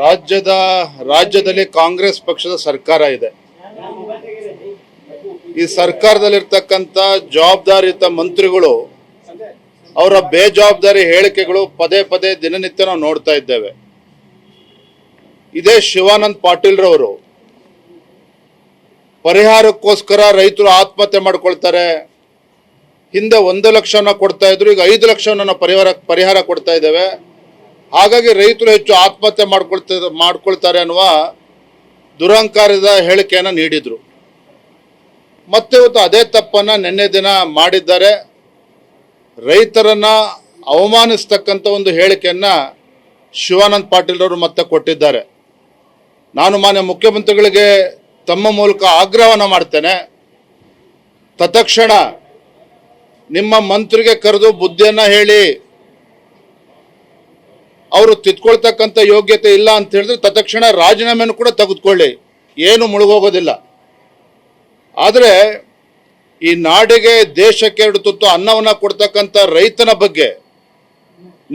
ರಾಜ್ಯದಲ್ಲಿ ಕಾಂಗ್ರೆಸ್ ಪಕ್ಷದ ಸರ್ಕಾರ ಇದೆ. ಈ ಸರ್ಕಾರದಲ್ಲಿರ್ತಕ್ಕಂಥ ಜವಾಬ್ದಾರಿಯುತ ಮಂತ್ರಿಗಳು ಅವರ ಬೇಜವಾಬ್ದಾರಿ ಹೇಳಿಕೆಗಳು ಪದೇ ಪದೇ ದಿನನಿತ್ಯ ನಾವು ನೋಡ್ತಾ ಇದ್ದೇವೆ. ಇದೇ ಶಿವಾನಂದ ಪಾಟೀಲ್ ರವರು ಪರಿಹಾರಕ್ಕೋಸ್ಕರ ರೈತರು ಆತ್ಮಹತ್ಯೆ ಮಾಡ್ಕೊಳ್ತಾರೆ. ಹಿಂದೆ 1 ಲಕ್ಷನ ಕೊಡ್ತಾ ಇದ್ರು, ಈಗ 5 ಲಕ್ಷವನ್ನು ಪರಿಹಾರ ಕೊಡ್ತಾ ಇದ್ದೇವೆ. ಹಾಗಾಗಿ ರೈತರು ಹೆಚ್ಚು ಆತ್ಮಹತ್ಯೆ ಮಾಡ್ಕೊಳ್ತಾರೆ ಅನ್ನುವ ದುರಹಂಕಾರದ ಹೇಳಿಕೆಯನ್ನು ನೀಡಿದ್ರು. ಮತ್ತೆ ಇವತ್ತು ಅದೇ ತಪ್ಪನ್ನ ನಿನ್ನೆ ದಿನ ಮಾಡಿದ್ದಾರೆ. ರೈತರನ್ನ ಅವಮಾನಿಸ್ತಕ್ಕಂಥ ಒಂದು ಹೇಳಿಕೆಯನ್ನ ಶಿವಾನಂದ ಪಾಟೀಲ್ ಅವರು ಮತ್ತೆ ಕೊಟ್ಟಿದ್ದಾರೆ. ನಾನು ಮಾನ್ಯ ಮುಖ್ಯಮಂತ್ರಿಗಳಿಗೆ ತಮ್ಮ ಮೂಲಕ ಆಗ್ರಹವನ್ನು ಮಾಡ್ತೇನೆ, ತತ್ಕ್ಷಣ ನಿಮ್ಮ ಮಂತ್ರಿಗೆ ಕರೆದು ಬುದ್ಧಿಯನ್ನ ಹೇಳಿ, ಅವರು ತಿದ್ಕೊಳ್ತಕ್ಕಂಥ ಯೋಗ್ಯತೆ ಇಲ್ಲ ಅಂತ ಹೇಳಿದ್ರೆ ತತ್ಕ್ಷಣ ರಾಜೀನಾಮೆಯನ್ನು ಕೂಡ ತೆಗೆದುಕೊಳ್ಳಿ, ಏನು ಮುಳುಗೋಗೋದಿಲ್ಲ. ಆದರೆ ಈ ನಾಡಿಗೆ ದೇಶಕ್ಕೆ 2 ತುತ್ತು ಅನ್ನವನ್ನು ಕೊಡ್ತಕ್ಕಂಥ ರೈತನ ಬಗ್ಗೆ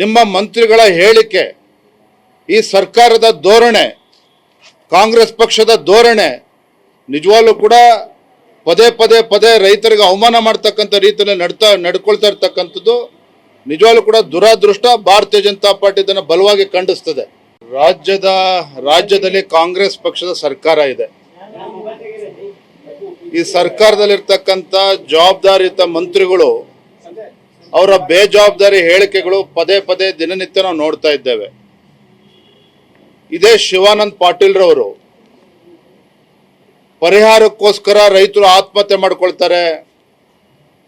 ನಿಮ್ಮ ಮಂತ್ರಿಗಳ ಹೇಳಿಕೆ, ಈ ಸರ್ಕಾರದ ಧೋರಣೆ, ಕಾಂಗ್ರೆಸ್ ಪಕ್ಷದ ಧೋರಣೆ ನಿಜವಾಗ್ಲೂ ಕೂಡ ಪದೇ ರೈತರಿಗೆ ಅವಮಾನ ಮಾಡ್ತಕ್ಕಂಥ ರೀತಿಯಲ್ಲಿ ನಡ್ಕೊಳ್ತಾ ಇರ್ತಕ್ಕಂಥದ್ದು ನಿಜವಾಗ್ಲೂ ಕೂಡ ದುರಾದೃಷ್ಟ. ಭಾರತೀಯ ಜನತಾ ಪಾರ್ಟಿ ಇದನ್ನು ಬಲವಾಗಿ ಖಂಡಿಸ್ತದೆ. ರಾಜ್ಯದಲ್ಲಿ ಕಾಂಗ್ರೆಸ್ ಪಕ್ಷದ ಸರ್ಕಾರ ಇದೆ. ಈ ಸರ್ಕಾರದಲ್ಲಿರ್ತಕ್ಕಂಥ ಜವಾಬ್ದಾರಿಯುತ ಮಂತ್ರಿಗಳು ಅವರ ಬೇಜವಾಬ್ದಾರಿ ಹೇಳಿಕೆಗಳು ಪದೇ ಪದೇ ದಿನನಿತ್ಯ ನಾವು ನೋಡ್ತಾ ಇದ್ದೇವೆ. ಇದೇ ಶಿವಾನಂದ ಪಾಟೀಲ್ ರವರು ಪರಿಹಾರಕ್ಕೋಸ್ಕರ ರೈತರು ಆತ್ಮಹತ್ಯೆ ಮಾಡ್ಕೊಳ್ತಾರೆ.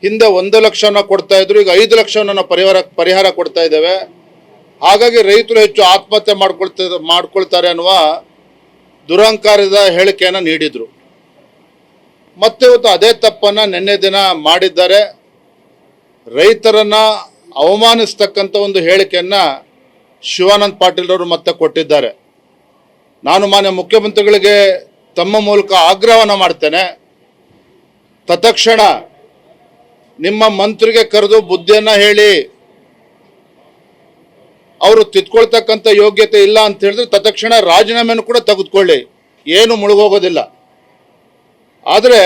ಹಿಂದೆ 1 ಲಕ್ಷನ ಕೊಡ್ತಾ ಇದ್ರು, ಈಗ 5 ಲಕ್ಷವನ್ನು ಪರಿಹಾರ ಕೊಡ್ತಾ ಇದ್ದೇವೆ. ಹಾಗಾಗಿ ರೈತರು ಹೆಚ್ಚು ಆತ್ಮಹತ್ಯೆ ಮಾಡ್ಕೊಳ್ತಾರೆ ಅನ್ನುವ ದುರಹಂಕಾರದ ಹೇಳಿಕೆಯನ್ನು ನೀಡಿದ್ರು. ಮತ್ತೆ ಇವತ್ತು ಅದೇ ತಪ್ಪನ್ನ ನಿನ್ನೆ ದಿನ ಮಾಡಿದ್ದಾರೆ. ರೈತರನ್ನ ಅವಮಾನಿಸ್ತಕ್ಕಂಥ ಒಂದು ಹೇಳಿಕೆಯನ್ನ ಶಿವಾನಂದ ಪಾಟೀಲ್ ಅವರು ಮತ್ತೆ ಕೊಟ್ಟಿದ್ದಾರೆ. ನಾನು ಮಾನ್ಯ ಮುಖ್ಯಮಂತ್ರಿಗಳಿಗೆ ತಮ್ಮ ಮೂಲಕ ಆಗ್ರಹವನ್ನು ಮಾಡ್ತೇನೆ, ತತ್ಕ್ಷಣ ನಿಮ್ಮ ಮಂತ್ರಿಗೆ ಕರೆದು ಬುದ್ಧಿಯನ್ನ ಹೇಳಿ, ಅವರು ತಿದ್ಕೊಳ್ತಕ್ಕಂಥ ಯೋಗ್ಯತೆ ಇಲ್ಲ ಅಂತ ಹೇಳಿದ್ರೆ ತತ್ಕ್ಷಣ ರಾಜೀನಾಮೆಯನ್ನು ಕೂಡ ತೆಗೆದುಕೊಳ್ಳಿ, ಏನು ಮುಳುಗೋಗೋದಿಲ್ಲ. ಆದರೆ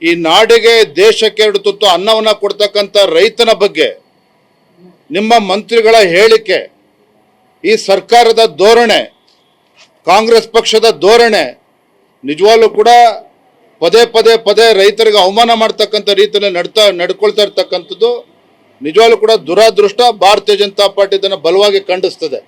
ಈ ನಾಡಿಗೆ ದೇಶಕ್ಕೆ 2 ತುತ್ತು ಅನ್ನವನ್ನು ಕೊಡ್ತಕ್ಕಂಥ ರೈತನ ಬಗ್ಗೆ ನಿಮ್ಮ ಮಂತ್ರಿಗಳ ಹೇಳಿಕೆ, ಈ ಸರ್ಕಾರದ ಧೋರಣೆ, ಕಾಂಗ್ರೆಸ್ ಪಕ್ಷದ ಧೋರಣೆ ನಿಜವಾಗ್ಲೂ ಕೂಡ ಪದೇ ರೈತರಿಗೆ ಅವಮಾನ ಮಾಡ್ತಕ್ಕಂಥ ರೀತಿಯಲ್ಲಿ ನಡ್ಕೊಳ್ತಾ ಇರ್ತಕ್ಕಂಥದ್ದು ನಿಜವಾಗ್ಲೂ ಕೂಡ ದುರಾದೃಷ್ಟ. ಭಾರತೀಯ ಜನತಾ ಪಾರ್ಟಿ ಇದನ್ನು ಬಲವಾಗಿ ಖಂಡಿಸ್ತದೆ.